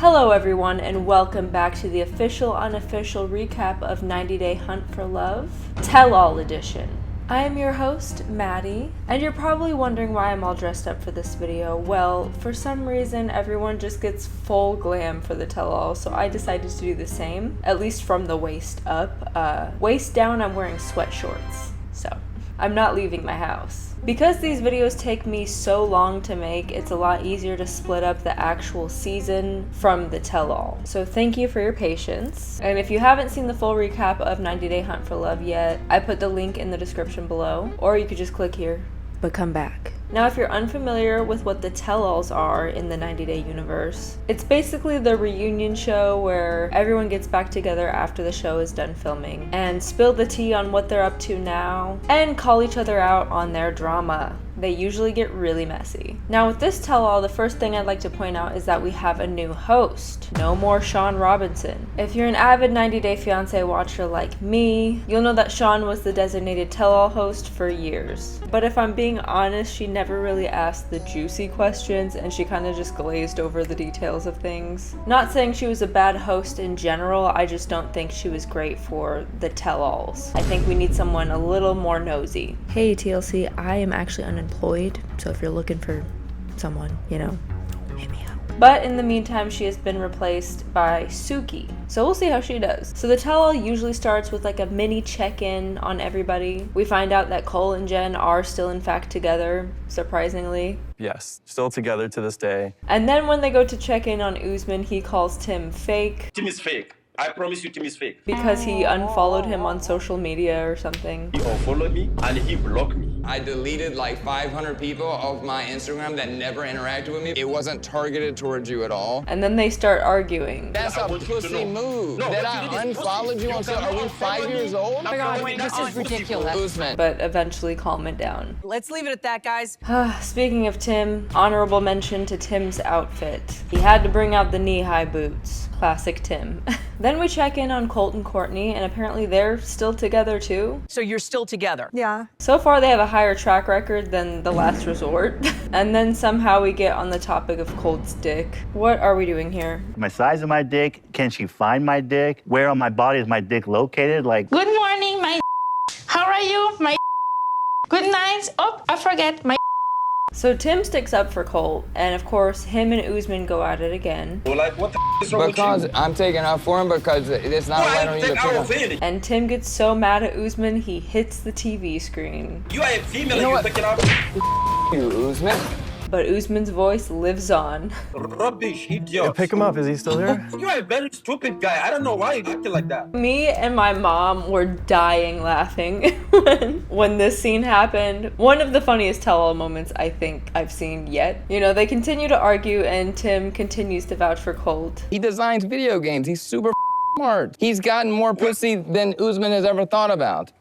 Hello everyone and welcome back to the official unofficial recap of 90 Day Hunt for Love, Tell All edition. I am your host, Maddie, and you're probably wondering why I'm all dressed up for this video. Well, for some reason everyone just gets full glam for the Tell All, so I decided to do the same, at least from the waist up. Waist down I'm wearing sweat shorts, so I'm not leaving my house. Because these videos take me so long to make, it's a lot easier to split up the actual season from the tell-all. So thank you for your patience. And if you haven't seen the full recap of 90 Day Hunt for Love yet, I put the link in the description below, or you could just click here, but come back. Now, if you're unfamiliar with what the tell-alls are in the 90 Day universe, it's basically the reunion show where everyone gets back together after the show is done filming and spill the tea on what they're up to now and call each other out on their drama. They usually get really messy. Now with this tell-all, the first thing I'd like to point out is that we have a new host. No more Sean Robinson. If you're an avid 90 Day Fiancé watcher like me, you'll know that Sean was the designated tell-all host for years. But if I'm being honest, she never really asked the juicy questions and she kind of just glazed over the details of things. Not saying she was a bad host in general, I just don't think she was great for the tell-alls. I think we need someone a little more nosy. Hey TLC, I am actually unemployed, so if you're looking for someone, you know, hit me up. But in the meantime, she has been replaced by Suki, so we'll see how she does. So the tell-all usually starts with like a mini check-in on everybody. We find out that Cole and Jen are still in fact together, surprisingly. Yes, still together to this day. And then when they go to check in on Usman, he calls Tim fake. Tim is fake. I promise you Tim is fake. Because he unfollowed him on social media or something. He unfollowed me and he blocked me. I deleted like 500 people off my Instagram that never interacted with me. It wasn't targeted towards you at all. And then they start arguing. That's a pussy move. No, that what I you did is unfollowed pussy. you on social. Are we 5 years old? Oh my God, wait, this is ridiculous. Usman. But eventually calm it down. Let's leave it at that, guys. Speaking of Tim, honorable mention to Tim's outfit. He had to bring out the knee-high boots. Classic Tim. Then we check in on Colt and Courtney, and apparently they're still together too. So you're still together? Yeah. So far they have a higher track record than The Last Resort. And then somehow we get on the topic of Colt's dick. What are we doing here? My size of my dick, can she find my dick? Where on my body is my dick located? Like, Good morning, my How are you, my Good night. Oh, I forget my So Tim sticks up for Colt, and of course him and Usman go at it again. So like, what the is wrong Because with you? I'm taking up for him because it's not Why right on you to take pick our up. feeling? And Tim gets so mad at Usman, he hits the TV screen. You are a female You know and what? you're taking out You, Usman. But Usman's voice lives on. rubbish, Yeah, idiot. pick him up. Is he still here? You are a very stupid guy. I don't know why you acting like that. Me and my mom were dying laughing when this scene happened. One of the funniest tell-all moments I think I've seen yet. You know, they continue to argue and Tim continues to vouch for Colt. He designs video games. He's super smart. He's gotten more pussy than Usman has ever thought about.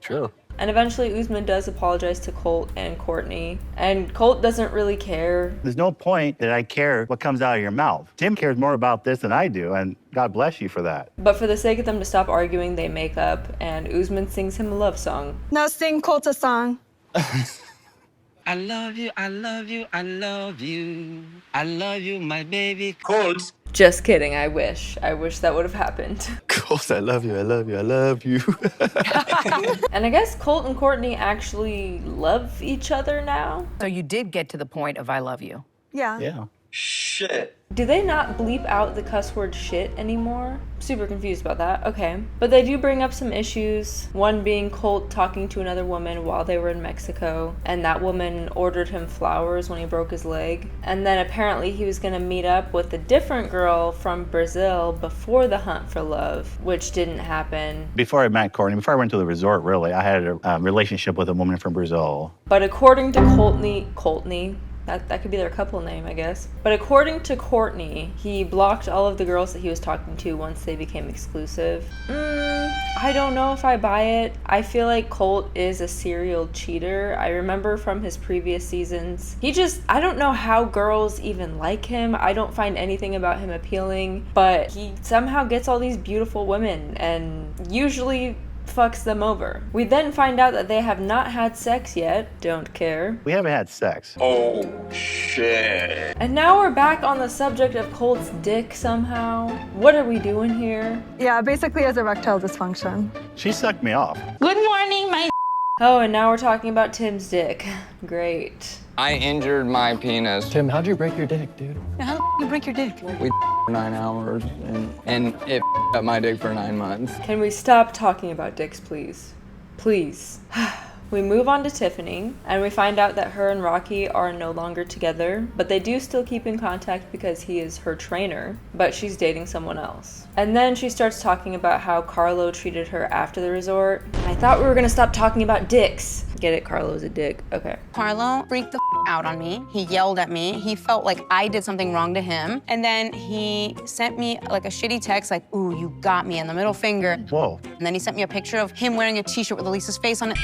True. And eventually Usman does apologize to Colt and Courtney. And Colt doesn't really care. there's no point that I care what comes out of your mouth. Tim cares more about this than I do, and God bless you for that. But for the sake of them to stop arguing, they make up and Usman sings him a love song. Now sing Colt a song. I love you, I love you, I love you. I love you, my baby. Colt. Just kidding, I wish. I wish that would have happened. Colt, I love you, I love you, I love you. And I guess Colt and Courtney actually love each other now. So you did get to the point of I love you. Yeah. Yeah. Shit. Do they not bleep out the cuss word shit anymore? Super confused about that. Okay. But they do bring up some issues. One being Colt talking to another woman while they were in Mexico, and that woman ordered him flowers when he broke his leg. And then apparently he was gonna meet up with a different girl from Brazil before the hunt for love, which didn't happen. Before I met Courtney, before I went to the resort, really, I had a relationship with a woman from Brazil. But according to Courtney, that could be their couple name, I guess. But according to Courtney, he blocked all of the girls that he was talking to once they became exclusive. I don't know if I buy it. I feel like Colt is a serial cheater. I remember from his previous seasons. I don't know how girls even like him. I don't find anything about him appealing, but he somehow gets all these beautiful women and usually fucks them over. We then find out that they have not had sex yet. Don't care. We haven't had sex. Oh, shit. And now we're back on the subject of Colt's dick somehow. What are we doing here? Yeah, basically has erectile dysfunction. She sucked me off. Good morning, my Oh, and now we're talking about Tim's dick. Great. I injured my penis. Tim, how'd you break your dick, dude? How the you break your dick? We for 9 hours, and it up my dick for 9 months. Can we stop talking about dicks, please? Please. We move on to Tiffany, and we find out that her and Rocky are no longer together, but they do still keep in contact because he is her trainer, but she's dating someone else. And then she starts talking about how Carlo treated her after the resort. I thought we were gonna stop talking about dicks. Get it? Carlo's a dick. Okay. Carlo freaked the out on me. He yelled at me. He felt like I did something wrong to him. And then he sent me like a shitty text like, ooh, you got me, and the middle finger. Whoa. And then he sent me a picture of him wearing a t-shirt with Elisa's face on it.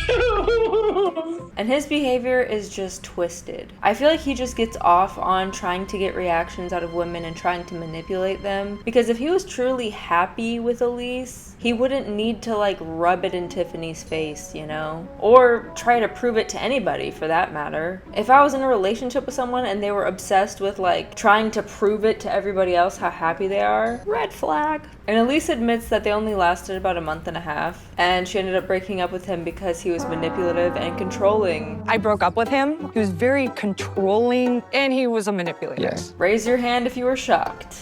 And his behavior is just twisted. I feel like he just gets off on trying to get reactions out of women and trying to manipulate them. Because if he was truly happy with Elise, he wouldn't need to like rub it in Tiffany's face, you know? Or try to prove it to anybody for that matter. If I was in a relationship with someone and they were obsessed with like trying to prove it to everybody else how happy they are, red flag. And Elise admits that they only lasted about a month and a half, and she ended up breaking up with him because he was manipulative and controlling. I broke up with him. He was very controlling, and he was a manipulator. Yes. Raise your hand if you were shocked.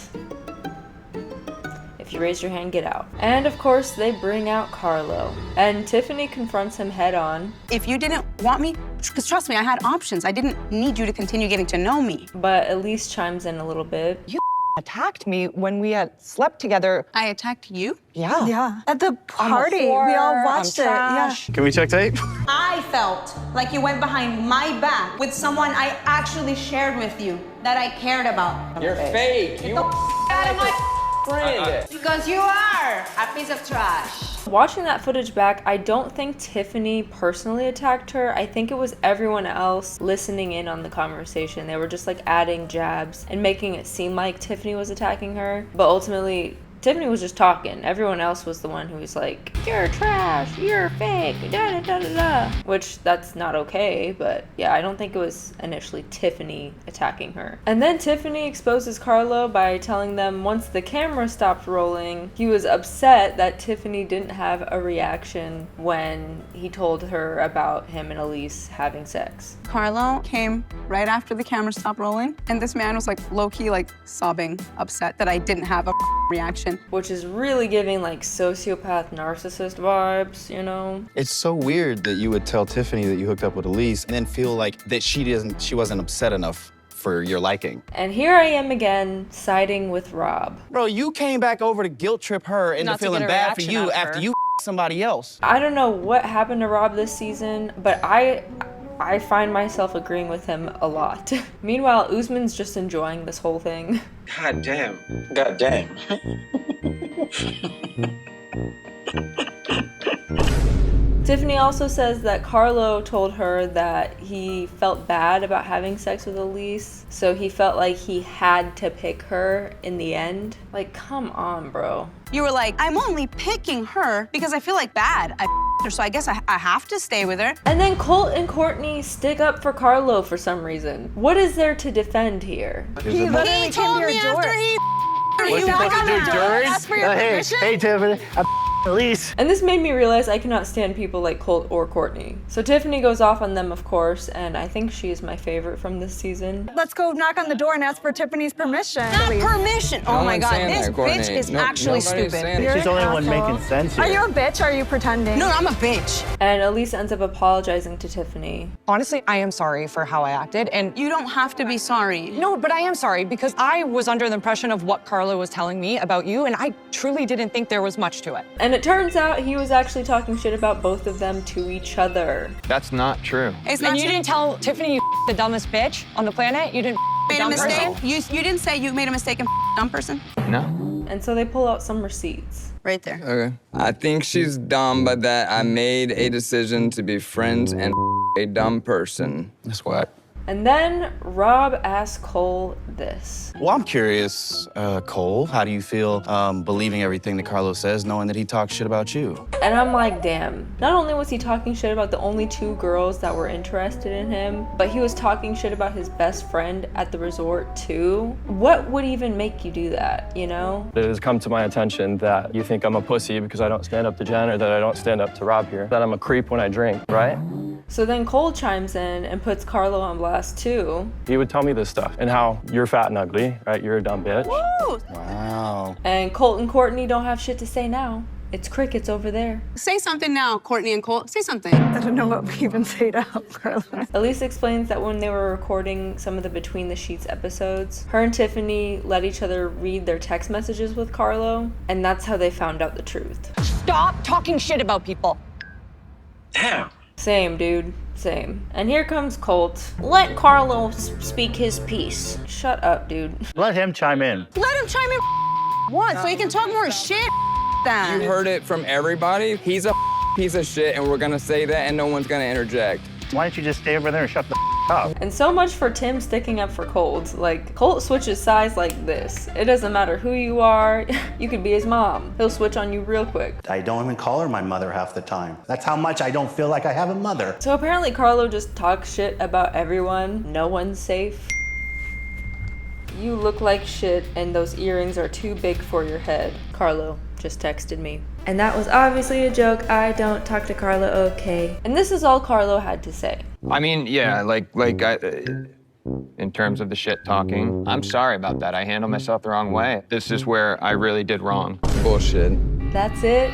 If you raise your hand, get out. And of course, they bring out Carlo. And Tiffany confronts him head on. If you didn't want me, because trust me, I had options. I didn't need you to continue getting to know me. But Elise chimes in a little bit. You attacked me when we had slept together. I attacked you? Yeah. Yeah, at the I'm a party. We whore, all watched I'm it. Yeah. trash. Can we check tape? I felt like you went behind my back with someone I actually shared with you that I cared about. You're fake. You Out of my friend. Because you are a piece of trash. Watching that footage back, I don't think Tiffany personally attacked her. I think it was everyone else listening in on the conversation. They were just like adding jabs and making it seem like Tiffany was attacking her. But ultimately, Tiffany was just talking. Everyone else was the one who was like, you're trash, you're fake, da da da da da. Which, that's not okay, but yeah, I don't think it was initially Tiffany attacking her. And then Tiffany exposes Carlo by telling them once the camera stopped rolling, he was upset that Tiffany didn't have a reaction when he told her about him and Elise having sex. Carlo came right after the camera stopped rolling, and this man was like low-key like sobbing, upset that I didn't have a reaction. Which is really giving like sociopath narcissist vibes, you know? It's so weird that you would tell Tiffany that you hooked up with Elise and then feel like that she wasn't upset enough for your liking. And here I am again, siding with Rob. Bro, you came back over to guilt trip her into Not to feeling get a bad for reaction you out of after her. you somebody else. I don't know what happened to Rob this season, but I find myself agreeing with him a lot. Meanwhile, Usman's just enjoying this whole thing. God damn. God damn. Tiffany also says that Carlo told her that he felt bad about having sex with Elise, so he felt like he had to pick her in the end. Like, come on, bro. You were like, I'm only picking her because I feel like bad. I her, so I guess I have to stay with her. And then Colt and Courtney stick up for Carlo for some reason. What is there to defend here? He literally came to your door. What's he supposed to do, during? Ask for your permission? Hey, Tiffany, I'm Elise. And this made me realize I cannot stand people like Colt or Courtney. So Tiffany goes off on them, of course, and I think she is my favorite from this season. Let's go knock on the door and ask for Tiffany's permission. Not permission. Oh my God, this bitch is actually stupid. She's the only one making sense here. Are you a bitch or are you pretending? No, I'm a bitch. And Elise ends up apologizing to Tiffany. Honestly, I am sorry for how I acted, and You don't have to be sorry. no, but I am sorry because I was under the impression of what Carlo was telling me about you, and I truly didn't think there was much to it. And it turns out he was actually talking shit about both of them to each other. That's not true. It's And not you didn't tell Tiffany you the dumbest bitch on the planet? You didn't made a dumb mistake. person? You didn't say you made a mistake and dumb person? No. And so they pull out some receipts. Right there. Okay. I think she's dumb, but that I made a decision to be friends and a dumb person. That's what. And then Rob asked Cole this. Well, I'm curious, Cole, how do you feel believing everything that Carlos says, knowing that he talks shit about you? And I'm like, damn. Not only was he talking shit about the only 2 girls that were interested in him, but he was talking shit about his best friend at the resort too. What would even make you do that, you know? It has come to my attention that you think I'm a pussy because I don't stand up to Jen, or that I don't stand up to Rob here, that I'm a creep when I drink, right? So then Cole chimes in and puts Carlo on blast too. He would tell me this stuff and how you're fat and ugly, right? You're a dumb bitch. Woo! Wow. And Colt and Courtney don't have shit to say now. It's crickets over there. Say something now, Courtney and Cole. Say something. I don't know what we even say now, Carla. Elise explains that when they were recording some of the Between the Sheets episodes, her and Tiffany let each other read their text messages with Carlo, and that's how they found out the truth. Stop talking shit about people. Damn. Same, dude. Same. And here comes Colt. Let Carlo speak his piece. Shut up, dude. Let him chime in. Let him chime in. What? So he can talk more shit? Then. You heard it from everybody. He's a piece of shit, and we're gonna say that, and no one's gonna interject. Why don't you just stay over there and shut the up? And so much for Tim sticking up for Colt. Like, Colt switches sides like this. It doesn't matter who you are. You could be his mom. He'll switch on you real quick. I don't even call her my mother half the time. That's how much I don't feel like I have a mother. So apparently Carlo just talks shit about everyone. No one's safe. You look like shit and those earrings are too big for your head. Carlo just texted me. And that was obviously a joke. I don't talk to Carlo, okay. And this is all Carlo had to say. I mean, yeah, in terms of the shit talking, I'm sorry about that. I handled myself the wrong way. This is where I really did wrong. Bullshit. That's it?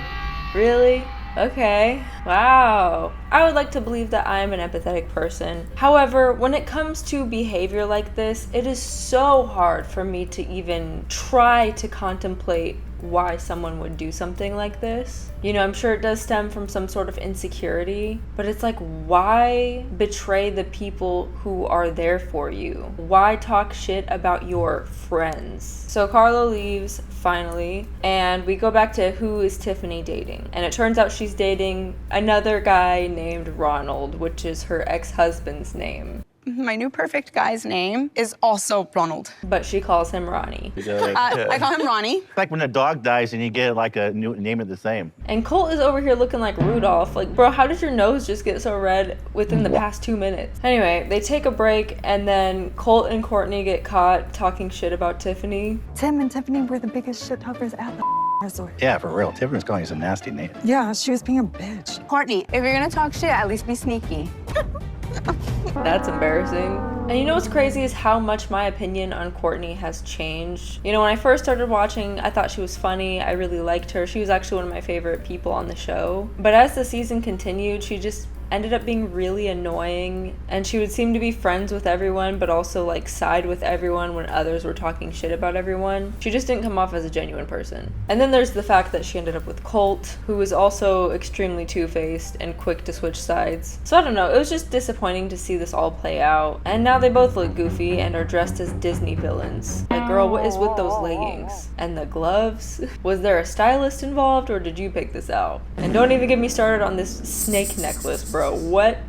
Really? Okay. Wow. I would like to believe that I am an empathetic person. However, when it comes to behavior like this, it is so hard for me to even try to contemplate why someone would do something like this. You know, I'm sure it does stem from some sort of insecurity, but it's like, why betray the people who are there for you? Why talk shit about your friends? So Carlo leaves, finally, and we go back to who is Tiffany dating. And it turns out she's dating another guy named Ronald, which is her ex-husband's name. My new perfect guy's name is also Ronald. But she calls him Ronnie. I call him Ronnie. It's like when a dog dies and you get like a new name of the same. And Colt is over here looking like Rudolph. Like, bro, how did your nose just get so red within the past 2 minutes? Anyway, they take a break and then Colt and Courtney get caught talking shit about Tiffany. Tim and Tiffany were the biggest shit talkers at the resort. Yeah, for real. Tiffany's calling you some nasty names. Yeah, she was being a bitch. Courtney, if you're gonna talk shit, at least be sneaky. That's embarrassing. And you know what's crazy is how much my opinion on Courtney has changed. You know, when I first started watching, I thought she was funny. I really liked her. She was actually one of my favorite people on the show. But as the season continued, she just ended up being really annoying, and she would seem to be friends with everyone but also like side with everyone when others were talking shit about everyone. She just didn't come off as a genuine person. And then there's the fact that she ended up with Colt, who was also extremely two-faced and quick to switch sides. So I don't know, it was just disappointing to see this all play out. And now they both look goofy and are dressed as Disney villains. Like, girl, what is with those leggings? And the gloves? Was there a stylist involved, or did you pick this out? And don't even get me started on this snake necklace, bro. What?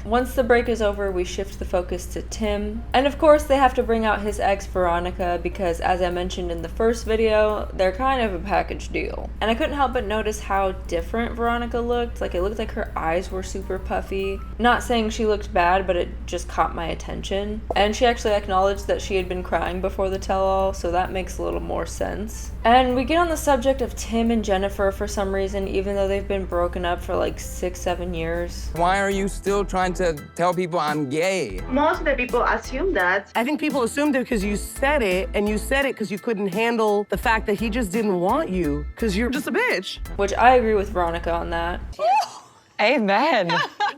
Once the break is over, we shift the focus to Tim. And of course, they have to bring out his ex, Veronica, because as I mentioned in the first video, they're kind of a package deal. And I couldn't help but notice how different Veronica looked. Like, it looked like her eyes were super puffy. Not saying she looked bad, but it just caught my attention. And she actually acknowledged that she had been crying before the tell-all, so that makes a little more sense. And we get on the subject of Tim and Jennifer for some reason, even though they've been broken up for like 6-7 years. Why are you still trying to tell people I'm gay? Most of the people assume that. I think people assumed it because you said it, and you said it because you couldn't handle the fact that he just didn't want you because you're just a bitch. Which I agree with Veronica on that. Amen.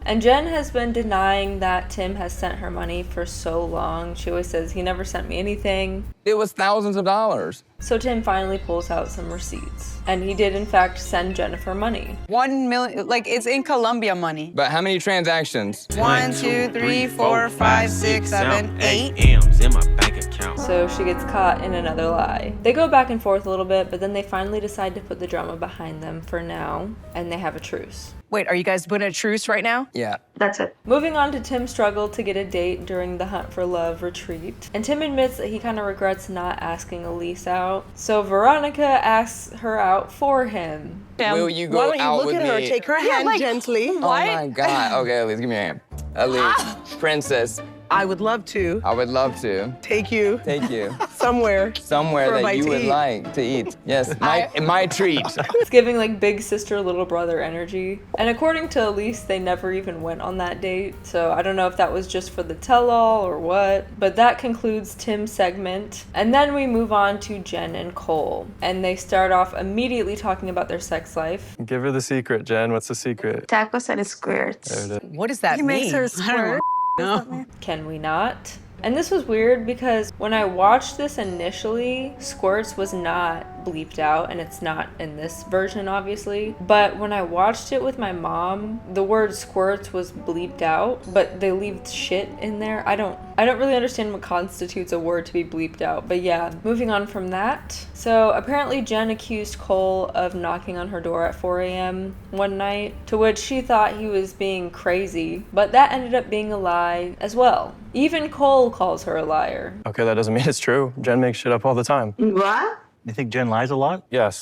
And Jen has been denying that Tim has sent her money for so long. She always says, he never sent me anything. It was thousands of dollars. So Tim finally pulls out some receipts. And he did in fact send Jennifer money. 1 million, like it's in Colombia money. But how many transactions? 1, 2, 3, 4, 5, 6, 7, 8. M's in my bank account. So she gets caught in another lie. They go back and forth a little bit, but then they finally decide to put the drama behind them for now, and they have a truce. Wait, are you guys putting a truce right now? Yeah. That's it. Moving on to Tim's struggle to get a date during the Hunt for Love retreat. And Tim admits that he kind of regrets not asking Elise out. So Veronica asks her out for him. Will you Why go don't you out look with at her, me? take her hand gently. Oh my God. Okay, Elise, give me your hand. Elise, princess. I would love to I would love to take you take you somewhere. somewhere For that you to would eat. like to eat. Yes, my treat. It's giving like big sister, little brother energy. And according to Elise, they never even went on that date. So I don't know if that was just for the tell-all or what. But that concludes Tim's segment. And then we move on to Jen and Cole. And they start off immediately talking about their sex life. Give her the secret, Jen. What's the secret? Tacos and squirts. There it is. What does that He mean? makes her squirt. No. Can we not? And this was weird because when I watched this initially, squirts was not bleeped out, and it's not in this version obviously, but when I watched it with my mom, the word squirts was bleeped out, but they leave shit in there. I don't really understand what constitutes a word to be bleeped out, but yeah, moving on from that. So apparently Jen accused Cole of knocking on her door at 4 a.m. one night, to which she thought he was being crazy, but that ended up being a lie as well. Even Cole calls her a liar. Okay, that doesn't mean it's true. Jen makes shit up all the time. What? You think Jen lies a lot? Yes.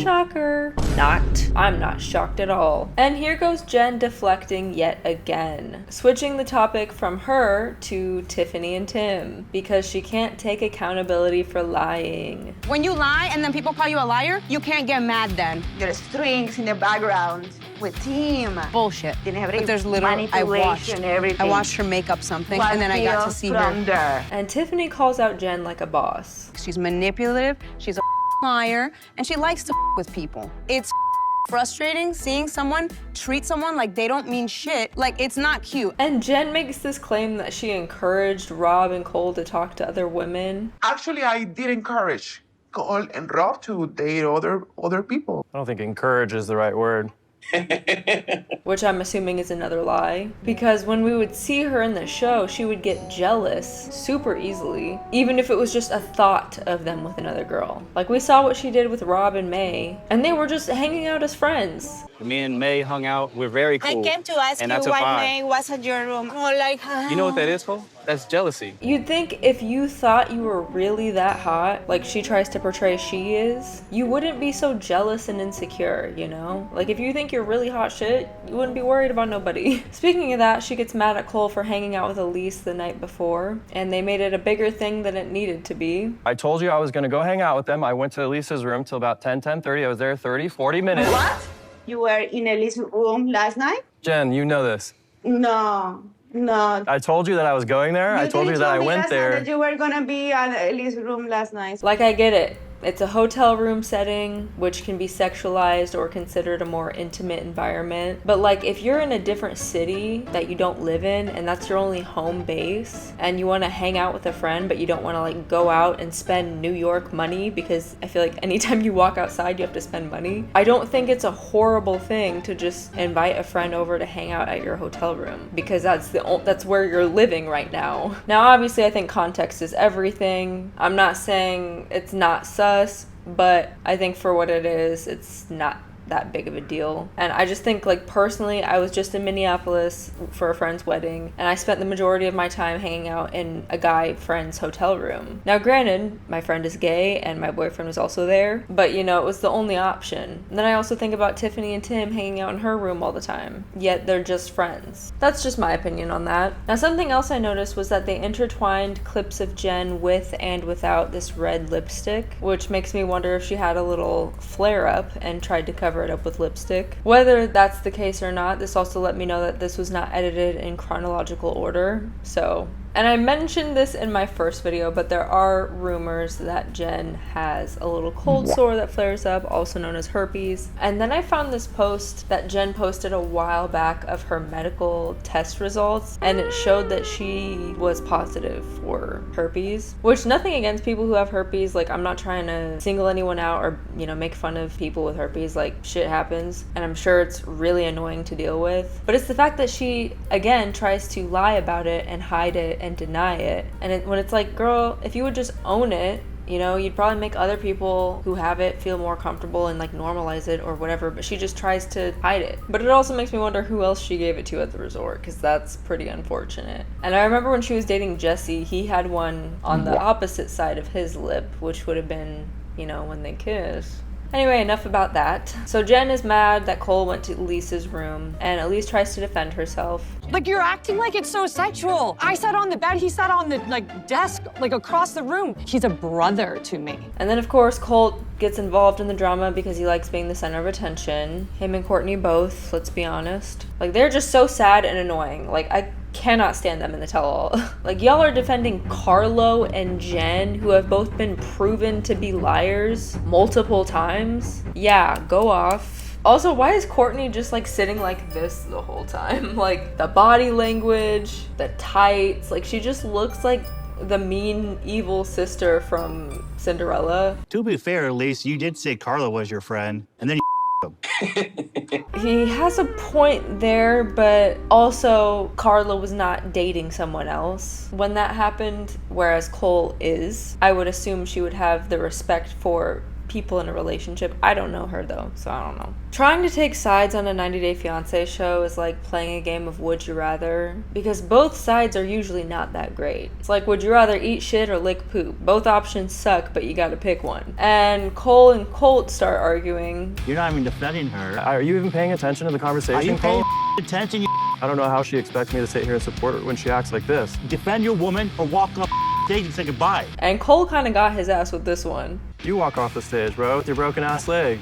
Shocker. Not. I'm not shocked at all. And here goes Jen deflecting yet again, switching the topic from her to Tiffany and Tim, because she can't take accountability for lying. When you lie and then people call you a liar, you can't get mad then. There's strings in the background with team. Bullshit. But there's literally, I watched her make up something, and then I got to see her. There. And Tiffany calls out Jen like a boss. She's manipulative, she's a liar, and she likes to with people. It's frustrating seeing someone treat someone like they don't mean shit, like it's not cute. And Jen makes this claim that she encouraged Rob and Cole to talk to other women. Actually, I did encourage Cole and Rob to date other people. I don't think encourage is the right word. Which I'm assuming is another lie. Because when we would see her in the show, she would get jealous super easily, even if it was just a thought of them with another girl. Like we saw what she did with Rob and May, and they were just hanging out as friends. Me and May hung out. We're very cool. I came to ask and you that's a why vibe. May was at your room. Oh, like, You know what that is, Cole? That's jealousy. You'd think if you thought you were really that hot, like she tries to portray she is, you wouldn't be so jealous and insecure, you know? Like if you think you're really hot shit, you wouldn't be worried about nobody. Speaking of that, she gets mad at Cole for hanging out with Elise the night before, and they made it a bigger thing than it needed to be. I told you I was gonna go hang out with them. I went to Elisa's room till about 10:30. I was there 30, 40 minutes. What? You were in Elise's room last night? Jen, you know this. No. I told you that I was going there. I told you that I went there. That you were gonna be at Elise's room last night. Like, I get it. It's a hotel room setting, which can be sexualized or considered a more intimate environment. But like, if you're in a different city that you don't live in and that's your only home base, and you want to hang out with a friend, but you don't want to like go out and spend New York money, because I feel like anytime you walk outside, you have to spend money. I don't think it's a horrible thing to just invite a friend over to hang out at your hotel room, because that's where you're living right now. Now, obviously, I think context is everything. I'm not saying it's not sus, but I think for what it is, it's not that big of a deal. And I just think, like, personally, I was just in Minneapolis for a friend's wedding, and I spent the majority of my time hanging out in a guy friend's hotel room. Now, granted, my friend is gay and my boyfriend was also there, but you know, it was the only option. And then I also think about Tiffany and Tim hanging out in her room all the time, yet they're just friends. That's just my opinion on that. Now, something else I noticed was that they intertwined clips of Jen with and without this red lipstick, which makes me wonder if she had a little flare up and tried to cover it up with lipstick. Whether that's the case or not, this also let me know that this was not edited in chronological order, so And I mentioned this in my first video, but there are rumors that Jen has a little cold sore that flares up, also known as herpes. And then I found this post that Jen posted a while back of her medical test results, and it showed that she was positive for herpes, which nothing against people who have herpes. Like, I'm not trying to single anyone out or, you know, make fun of people with herpes. Like, shit happens, and I'm sure it's really annoying to deal with. But it's the fact that she, again, tries to lie about it and hide it and deny it. And when it's like, girl, if you would just own it, you know, you'd probably make other people who have it feel more comfortable and like normalize it or whatever, but she just tries to hide it. But it also makes me wonder who else she gave it to at the resort, because that's pretty unfortunate. And I remember when she was dating Jesse, he had one on the opposite side of his lip, which would have been, you know, when they kiss. Anyway, enough about that. So Jen is mad that Cole went to Elise's room, and Elise tries to defend herself. Like, you're acting like it's so sexual. I sat on the bed, he sat on the, like, desk, like, across the room. He's a brother to me. And then, of course, Colt gets involved in the drama because he likes being the center of attention. Him and Courtney both, let's be honest. Like, they're just so sad and annoying. Like, I cannot stand them in the tell-all. Like, y'all are defending Carlo and Jen, who have both been proven to be liars multiple times. Yeah, go off. Also, why is Courtney just like sitting like this the whole time? Like, the body language, the tights, like she just looks like the mean, evil sister from Cinderella. To be fair, at least you did say Carlo was your friend, and then you He has a point there, but also Carla was not dating someone else when that happened, whereas Cole is. I would assume she would have the respect for people in a relationship. I don't know her though, so I don't know. Trying to take sides on a 90 Day Fiancé show is like playing a game of Would You Rather, because both sides are usually not that great. It's like, would you rather eat shit or lick poop? Both options suck, but you gotta pick one. And Cole and Colt start arguing. You're not even defending her. Are you even paying attention to the conversation, Are you Cole? paying attention? I don't know how she expects me to sit here and support her when she acts like this. Defend your woman or walk off stage and say goodbye. And Cole kind of got his ass with this one. You walk off the stage, bro, with your broken ass leg.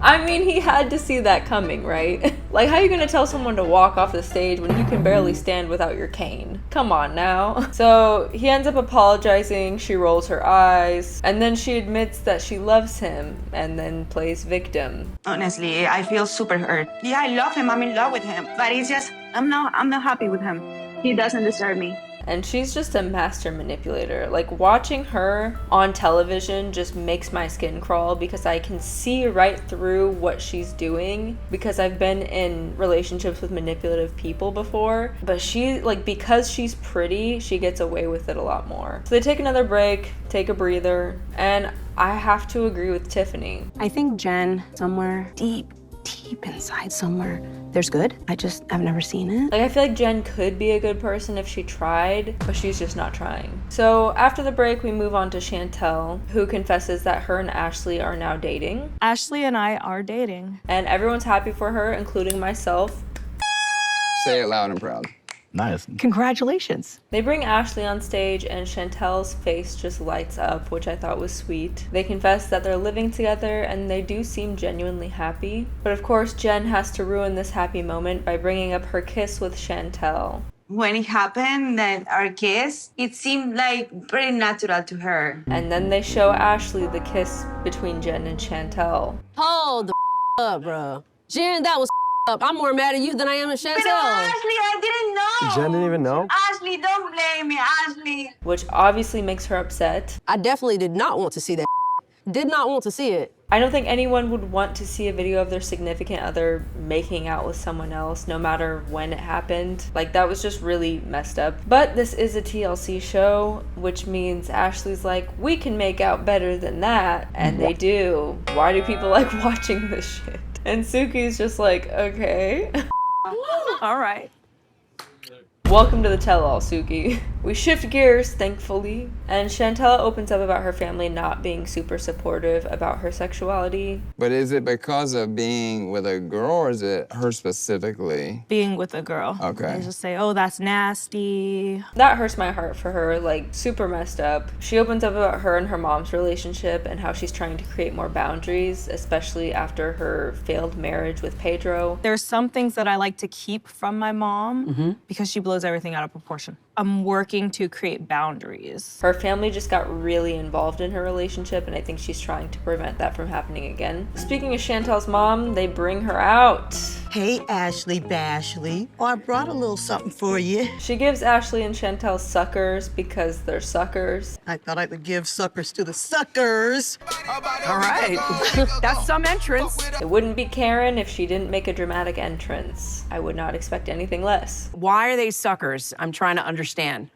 I mean, he had to see that coming, right? Like, how are you gonna tell someone to walk off the stage when you can barely stand without your cane? Come on now. So he ends up apologizing, she rolls her eyes, and then she admits that she loves him and then plays victim. Honestly, I feel super hurt. Yeah, I love him, I'm in love with him, but it's just, I'm not happy with him. He doesn't deserve me. And she's just a master manipulator. Like, watching her on television just makes my skin crawl, because I can see right through what she's doing, because I've been in relationships with manipulative people before. But she, like, because she's pretty, she gets away with it a lot more. So they take another break, take a breather, and I have to agree with Tiffany. I think Jen, somewhere deep inside somewhere, there's good. I've never seen it. Like, I feel like Jen could be a good person if she tried, but she's just not trying. So after the break, we move on to Chantel, who confesses that her and Ashley are now dating. Ashley and I are dating. And everyone's happy for her, including myself. Say it loud and proud. Nice. Congratulations. They bring Ashley on stage and Chantel's face just lights up, which I thought was sweet. They confess that they're living together and they do seem genuinely happy. But of course, Jen has to ruin this happy moment by bringing up her kiss with Chantel. When it happened, that our kiss, it seemed like pretty natural to her. And then they show Ashley the kiss between Jen and Chantel. Hold the up, bro. Jen, that was up. I'm more mad at you than I am at Chantel. But Ashley, I didn't know. Jen didn't even know? Ashley, don't blame me, Ashley. Which obviously makes her upset. I definitely did not want to see that. Did not want to see it. I don't think anyone would want to see a video of their significant other making out with someone else, no matter when it happened. Like, that was just really messed up. But this is a TLC show, which means Ashley's like, we can make out better than that. And they do. Why do people like watching this shit? And Suki's just like, okay. All right. Welcome to the tell-all, Suki. We shift gears, thankfully, and Chantel opens up about her family not being super supportive about her sexuality. But is it because of being with a girl, or is it her specifically? Being with a girl. Okay. They just say, oh, that's nasty. That hurts my heart for her, like super messed up. She opens up about her and her mom's relationship and how she's trying to create more boundaries, especially after her failed marriage with Pedro. There's some things that I like to keep from my mom because she blows everything out of proportion. I'm working to create boundaries. Her family just got really involved in her relationship, and I think she's trying to prevent that from happening again. Speaking of Chantel's mom, they bring her out. Hey, Ashley Bashley. Oh, I brought a little something for you. She gives Ashley and Chantel suckers because they're suckers. I thought I would give suckers to the suckers. All right, that's some entrance. It wouldn't be Karen if she didn't make a dramatic entrance. I would not expect anything less. Why are they suckers? I'm trying to understand.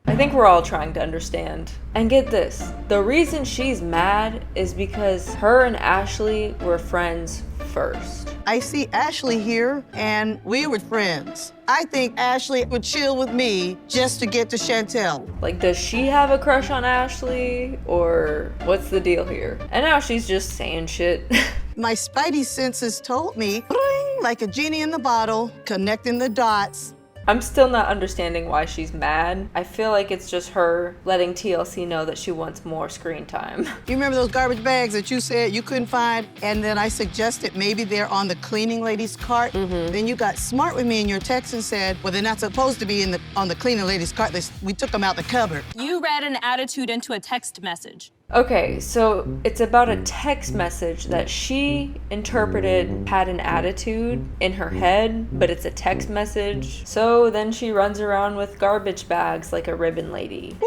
I think we're all trying to understand. And get this, the reason she's mad is because her and Ashley were friends first. I see Ashley here, and we were friends. I think Ashley would chill with me just to get to Chantel. Like, does she have a crush on Ashley, or what's the deal here? And now she's just saying shit. My spidey senses told me, ring, like a genie in the bottle, connecting the dots. I'm still not understanding why she's mad. I feel like it's just her letting TLC know that she wants more screen time. You remember those garbage bags that you said you couldn't find? And then I suggested maybe they're on the cleaning lady's cart. Then you got smart with me in your text and said, well, they're not supposed to be on the cleaning lady's cart. We took them out the cupboard. You read an attitude into a text message. Okay, so it's about a text message that she interpreted had an attitude in her head, but it's a text message. So then she runs around with garbage bags like a ribbon lady.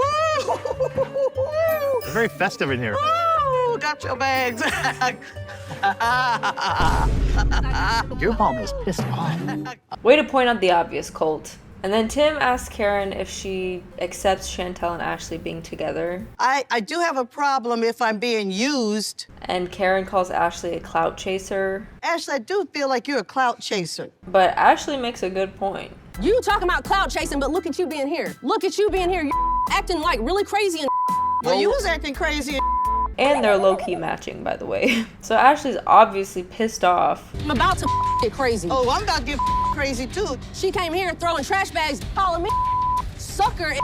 It's very festive in here. Woo! Got your bags. Your mom is pissed off. Way to point out the obvious, Colt. And then Tim asks Karen if she accepts Chantel and Ashley being together. I do have a problem if I'm being used. And Karen calls Ashley a clout chaser. Ashley, I do feel like you're a clout chaser. But Ashley makes a good point. You talking about clout chasing, but look at you being here. Look at you being here. You're acting like really crazy and Well, you was acting crazy. And they're low-key matching, by the way. So Ashley's obviously pissed off. I'm about to get crazy. Oh, I'm about to get crazy too. She came here throwing trash bags, calling me sucker.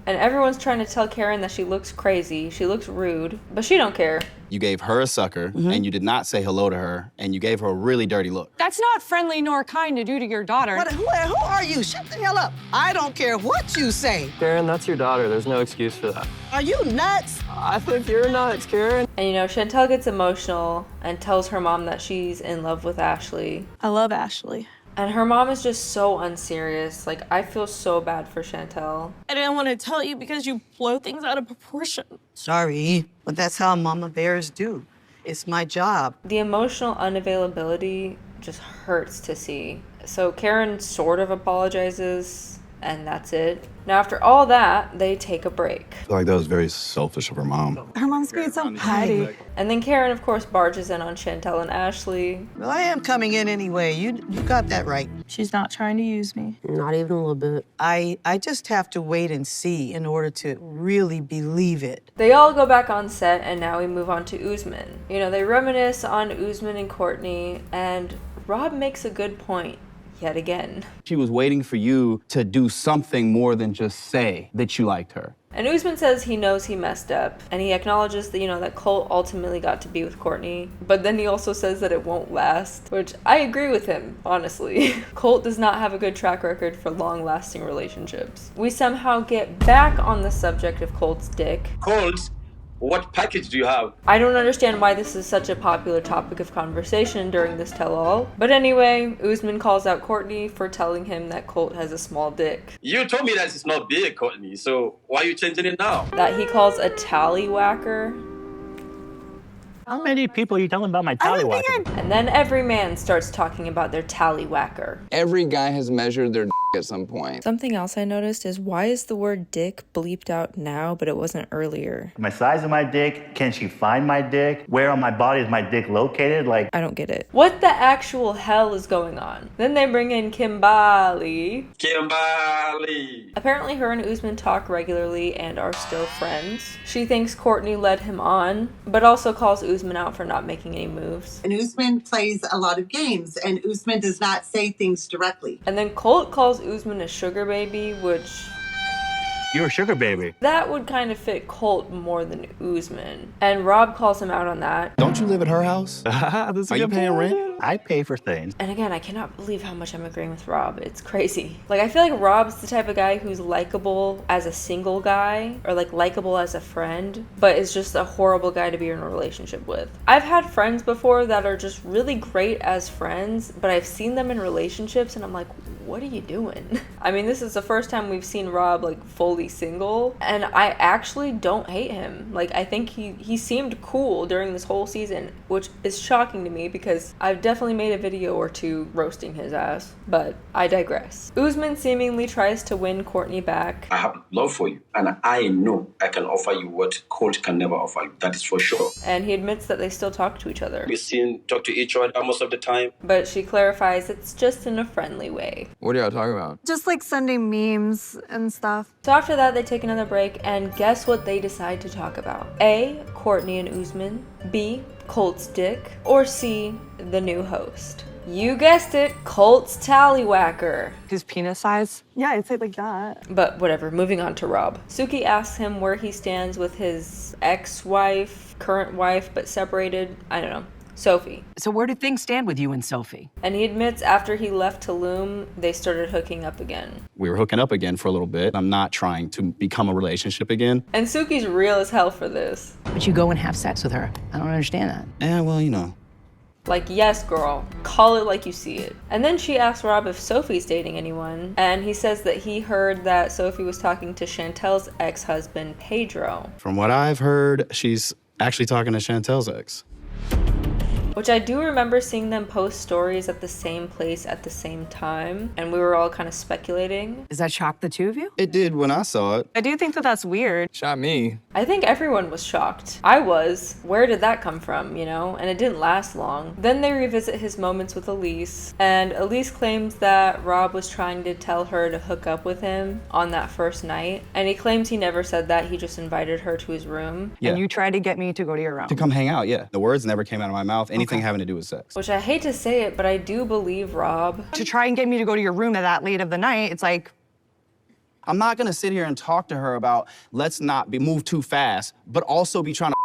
And everyone's trying to tell Karen that she looks crazy, she looks rude, but she don't care. You gave her a sucker, and you did not say hello to her, and you gave her a really dirty look. That's not friendly nor kind to do to your daughter. Who are you? Shut the hell up. I don't care what you say. Karen, that's your daughter. There's no excuse for that. Are you nuts? I think you're nuts, Karen. And you know, Chantel gets emotional and tells her mom that she's in love with Ashley. I love Ashley. And her mom is just so unserious. Like, I feel so bad for Chantel. I didn't want to tell you because you blow things out of proportion. Sorry, but that's how mama bears do. It's my job. The emotional unavailability just hurts to see. So Karen sort of apologizes, and that's it. Now, after all that, they take a break. I feel like that was very selfish of her mom. Her mom's being so petty. And then Karen, of course, barges in on Chantel and Ashley. Well, I am coming in anyway. You got that right. She's not trying to use me. Not even a little bit. I just have to wait and see in order to really believe it. They all go back on set, and now we move on to Usman. You know, they reminisce on Usman and Courtney, and Rob makes a good point. Yet again. She was waiting for you to do something more than just say that you liked her. And Usman says he knows he messed up, and he acknowledges that, you know, that Colt ultimately got to be with Courtney, but then he also says that it won't last, which I agree with him, honestly. Colt does not have a good track record for long-lasting relationships. We somehow get back on the subject of Colt's dick. Colt, what package do you have? I don't understand why this is such a popular topic of conversation during this tell-all. But anyway, Usman calls out Courtney for telling him that Colt has a small dick. You told me that it's not big, Courtney, so why are you changing it now? That he calls a tallywhacker. How many people are you telling about my tallywhacker? And then every man starts talking about their tallywhacker. Every guy has measured their at some point. Something else I noticed is why is the word dick bleeped out now, but it wasn't earlier? My size of my dick, can she find my dick? Where on my body is my dick located? Like, I don't get it. What the actual hell is going on? Then they bring in Kimberly. Apparently her and Usman talk regularly and are still friends. She thinks Courtney led him on, but also calls Usman out for not making any moves. And Usman plays a lot of games, and Usman does not say things directly. And then Colt calls Usman a sugar baby, which... You're a sugar baby. That would kind of fit Colt more than Usman. And Rob calls him out on that. Don't you live at her house? Are you paying rent? I pay for things. And again, I cannot believe how much I'm agreeing with Rob. It's crazy. Like, I feel like Rob's the type of guy who's likable as a single guy, or like likable as a friend, but is just a horrible guy to be in a relationship with. I've had friends before that are just really great as friends, but I've seen them in relationships and I'm like, what are you doing? I mean, this is the first time we've seen Rob like fully single, and I actually don't hate him. Like, I think he seemed cool during this whole season, which is shocking to me because I've definitely made a video or two roasting his ass, but I digress. Usman seemingly tries to win Courtney back. I have love for you, and I know I can offer you what Colt can never offer you. That is for sure. And he admits that they still talk to each other. We talk to each other most of the time. But she clarifies it's just in a friendly way. What are y'all talking about? Just like sending memes and stuff. So after that, they take another break, and guess what they decide to talk about? A, Courtney and Usman. B, Colt's dick. Or C, the new host. You guessed it, Colt's tallywhacker. His penis size? Yeah, I'd say like that. But whatever, moving on to Rob. Suki asks him where he stands with his ex-wife, current wife, but separated, I don't know, Sophie. So where do things stand with you and Sophie? And he admits after he left Tulum, they started hooking up again. We were hooking up again for a little bit. I'm not trying to become a relationship again. And Suki's real as hell for this. But you go and have sex with her. I don't understand that. Yeah, well, you know. Like, yes, girl. Call it like you see it. And then she asks Rob if Sophie's dating anyone, and he says that he heard that Sophie was talking to Chantel's ex-husband, Pedro. From what I've heard, she's actually talking to Chantel's ex. Which I do remember seeing them post stories at the same place at the same time, and we were all kind of speculating. Does that shock the two of you? It did when I saw it. I do think that that's weird. Shot me. I think everyone was shocked. I was. Where did that come from, you know? And it didn't last long. Then they revisit his moments with Elise, and Elise claims that Rob was trying to tell her to hook up with him on that first night, and he claims he never said that, he just invited her to his room. Yeah. And you tried to get me to go to your room. To come hang out, yeah. The words never came out of my mouth. Anything having to do with sex. Which I hate to say it, but I do believe Rob. To try and get me to go to your room at that late of the night, it's like... I'm not gonna sit here and talk to her about let's not move too fast, but also be trying to.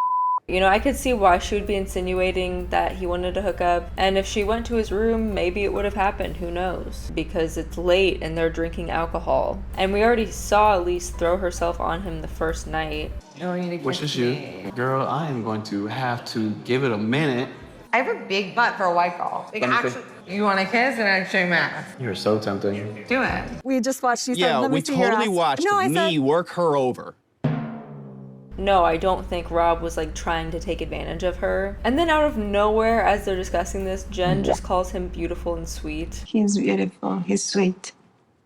You know, I could see why she would be insinuating that he wanted to hook up. And if she went to his room, maybe it would have happened. Who knows? Because it's late and they're drinking alcohol. And we already saw Elise throw herself on him the first night. Which is you. Girl, I am going to have to give it a minute. I have a big butt for a white girl. Like, actually, you want to kiss and actually math? You're so tempting. Do it. We just watched you. Yeah, we totally watched me work her over. No, I don't think Rob was like trying to take advantage of her. And then out of nowhere, as they're discussing this, Jen just calls him beautiful and sweet. He's beautiful. He's sweet.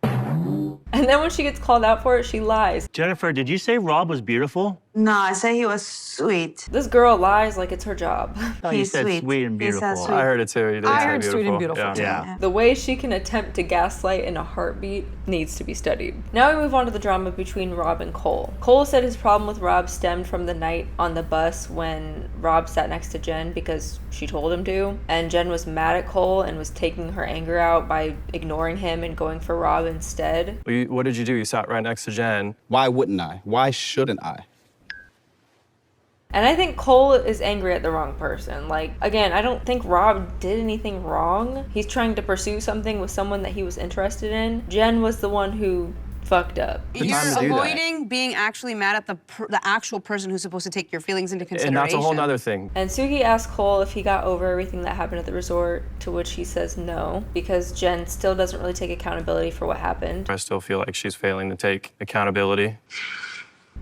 And then when she gets called out for it, she lies. Jennifer, did you say Rob was beautiful? No, I said he was sweet. This girl lies like it's her job. Oh, you said sweet and beautiful. I heard it too. You did I say heard sweet and beautiful. Yeah. The way she can attempt to gaslight in a heartbeat needs to be studied. Now we move on to the drama between Rob and Cole. Cole said his problem with Rob stemmed from the night on the bus when Rob sat next to Jen because she told him to. And Jen was mad at Cole and was taking her anger out by ignoring him and going for Rob instead. What did you do? You sat right next to Jen. Why wouldn't I? Why shouldn't I? And I think Cole is angry at the wrong person. Like, again, I don't think Rob did anything wrong. He's trying to pursue something with someone that he was interested in. Jen was the one who fucked up. You're avoiding being actually mad at the actual person who's supposed to take your feelings into consideration. And that's a whole nother thing. And Suki asked Cole if he got over everything that happened at the resort, to which he says no, because Jen still doesn't really take accountability for what happened. I still feel like she's failing to take accountability.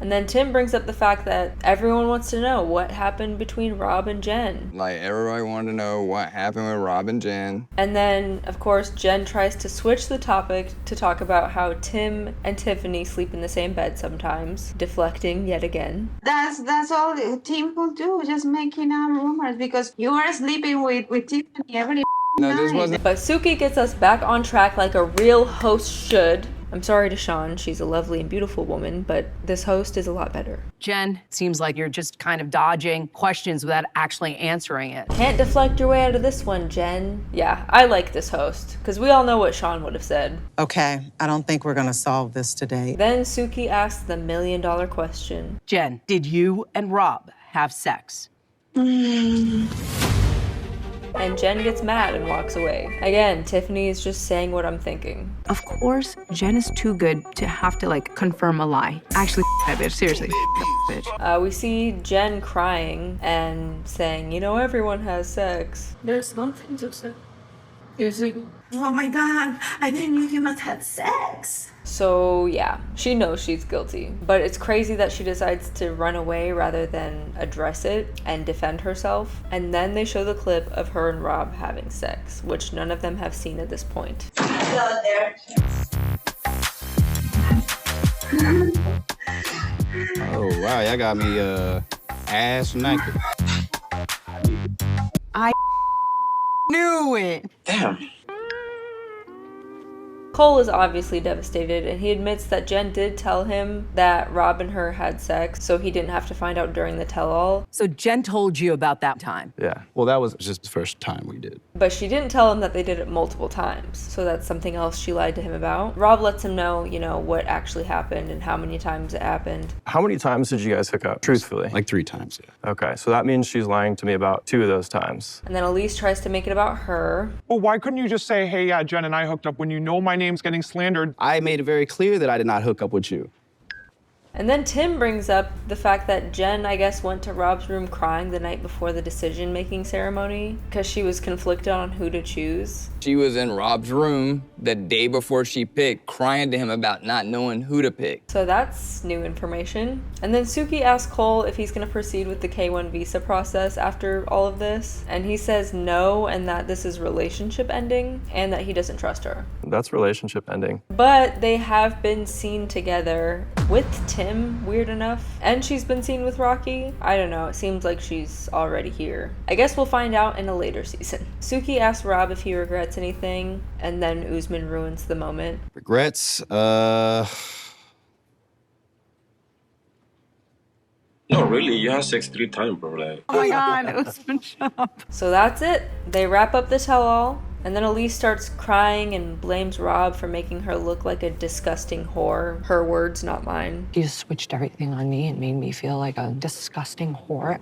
And then Tim brings up the fact that everyone wants to know what happened between Rob and Jen. Like, everybody wanted to know what happened with Rob and Jen. And then, of course, Jen tries to switch the topic to talk about how Tim and Tiffany sleep in the same bed sometimes, deflecting yet again. That's all Tim will do, just making up rumors because you are sleeping with Tiffany every night. But Suki gets us back on track like a real host should. I'm sorry to Sean, she's a lovely and beautiful woman, but this host is a lot better. Jen, seems like you're just kind of dodging questions without actually answering it. Can't deflect your way out of this one, Jen. Yeah, I like this host, because we all know what Sean would have said. Okay, I don't think we're gonna solve this today. Then Suki asks the million-dollar question. Jen, did you and Rob have sex? And Jen gets mad and walks away. Again, Tiffany is just saying what I'm thinking. Of course, Jen is too good to have to, like, confirm a lie. Actually, that bitch. Seriously, that bitch. We see Jen crying and saying, you know, everyone has sex. There's nothing to say. Oh my God, I didn't know you must have sex. So yeah, she knows she's guilty, but it's crazy that she decides to run away rather than address it and defend herself. And then they show the clip of her and Rob having sex, which none of them have seen at this point. Hello there. Oh, wow, y'all got me ass naked. I knew it. Damn. Cole is obviously devastated, and he admits that Jen did tell him that Rob and her had sex, so he didn't have to find out during the tell-all. So Jen told you about that time? Yeah, well, that was just the first time we did. But she didn't tell him that they did it multiple times, so that's something else she lied to him about. Rob lets him know, you know, what actually happened and how many times it happened. How many times did you guys hook up, truthfully? Like 3 times, yeah. Okay, so that means she's lying to me about 2 of those times. And then Elise tries to make it about her. Well, why couldn't you just say, hey, yeah, Jen and I hooked up when you know my name's getting slandered? I made it very clear that I did not hook up with you. And then Tim brings up the fact that Jen, I guess, went to Rob's room crying the night before the decision-making ceremony because she was conflicted on who to choose. She was in Rob's room the day before she picked, crying to him about not knowing who to pick. So that's new information. And then Suki asks Cole if he's going to proceed with the K-1 visa process after all of this. And he says no, and that this is relationship ending, and that he doesn't trust her. That's relationship ending. But they have been seen together with Tim, weird enough. And she's been seen with Rocky. I don't know, it seems like she's already here. I guess we'll find out in a later season. Suki asks Rob if he regrets anything, and then Usman ruins the moment. Regrets? No, really, you had sex 3 times, bro. Like. Oh my God, Usman, shut up. So that's it. They wrap up the tell-all. And then Elise starts crying and blames Rob for making her look like a disgusting whore. Her words, not mine. You just switched everything on me and made me feel like a disgusting whore.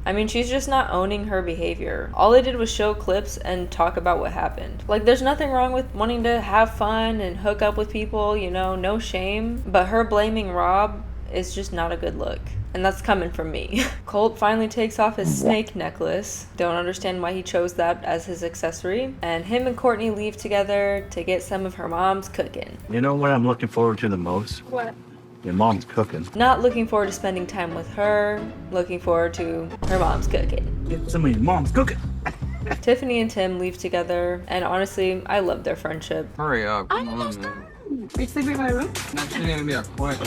I mean, she's just not owning her behavior. All they did was show clips and talk about what happened. Like, there's nothing wrong with wanting to have fun and hook up with people, you know, no shame. But her blaming Rob is just not a good look. And that's coming from me. Colt finally takes off his snake necklace. Don't understand why he chose that as his accessory. And him and Courtney leave together to get some of her mom's cooking. You know what I'm looking forward to the most? What? Your mom's cooking. Not looking forward to spending time with her. Looking forward to her mom's cooking. Get some of your mom's cooking. Tiffany and Tim leave together. And honestly, I love their friendship. Hurry up, come on, man. Are you sleeping in my room? That's gonna be a quiet.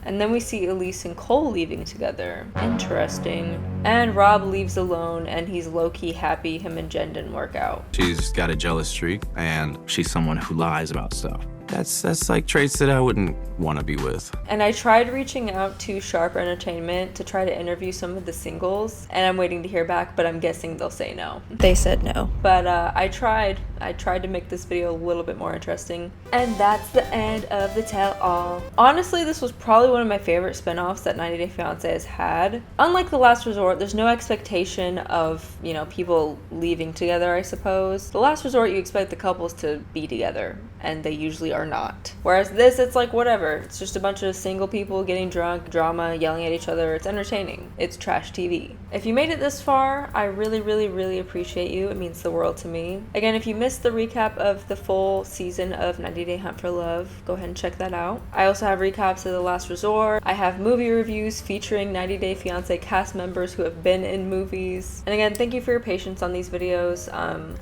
And then we see Elise and Cole leaving together. Interesting. And Rob leaves alone, and he's low-key happy him and Jen didn't work out. She's got a jealous streak, and she's someone who lies about stuff. That's like traits that I wouldn't want to be with. And I tried reaching out to Sharp Entertainment to try to interview some of the singles, and I'm waiting to hear back, but I'm guessing they'll say no. They said no. But I tried, I tried to make this video a little bit more interesting. And that's the end of the tell all. Honestly, this was probably one of my favorite spinoffs that 90 Day Fiancé has had. Unlike The Last Resort, there's no expectation of, you know, people leaving together, I suppose. The Last Resort, you expect the couples to be together, and they usually are not. Whereas this, it's like whatever. It's just a bunch of single people getting drunk, drama, yelling at each other. It's entertaining. It's trash TV. If you made it this far, I really, really, really appreciate you. It means the world to me. Again, if you missed the recap of the full season of 90 Day Hunt for Love, go ahead and check that out. I also have recaps of The Last Resort. I have movie reviews featuring 90 Day Fiancé cast members who have been in movies. And again, thank you for your patience on these videos.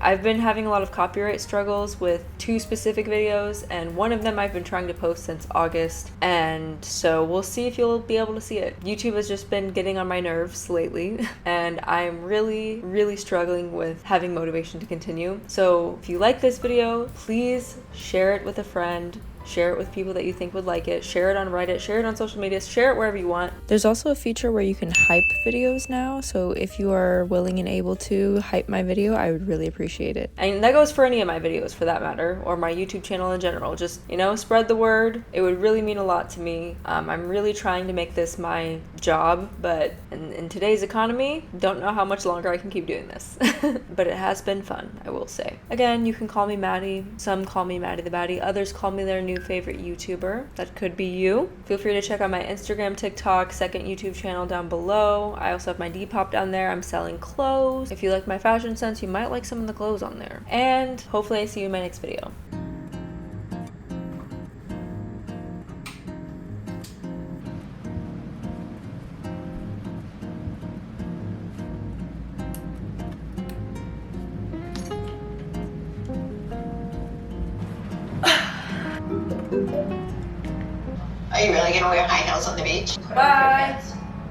I've been having a lot of copyright struggles with 2 specific videos, and one of them I've been trying to post since August, and so we'll see if you'll be able to see it. YouTube has just been getting on my nerves lately, and I'm really, really struggling with having motivation to continue. So if you like this video, please share it with a friend. Share it with people that you think would like it. Share it on Reddit, share it on social media, share it wherever you want. There's also a feature where you can hype videos now, so if you are willing and able to hype my video, I would really appreciate it. And that goes for any of my videos for that matter, or my YouTube channel in general. Just, you know, spread the word. It would really mean a lot to me. I'm really trying to make this my job, but in today's economy, don't know how much longer I can keep doing this. But it has been fun, I will say. Again, you can call me Maddie. Some call me Maddie the Baddie. Others call me their new favorite YouTuber. That could be you. Feel free to check out my Instagram, TikTok, second YouTube channel down below. I also have my Depop down there. I'm selling clothes. If you like my fashion sense, you might like some of the clothes on there. And hopefully I see you in my next video. Are you really gonna wear high heels on the beach? Bye.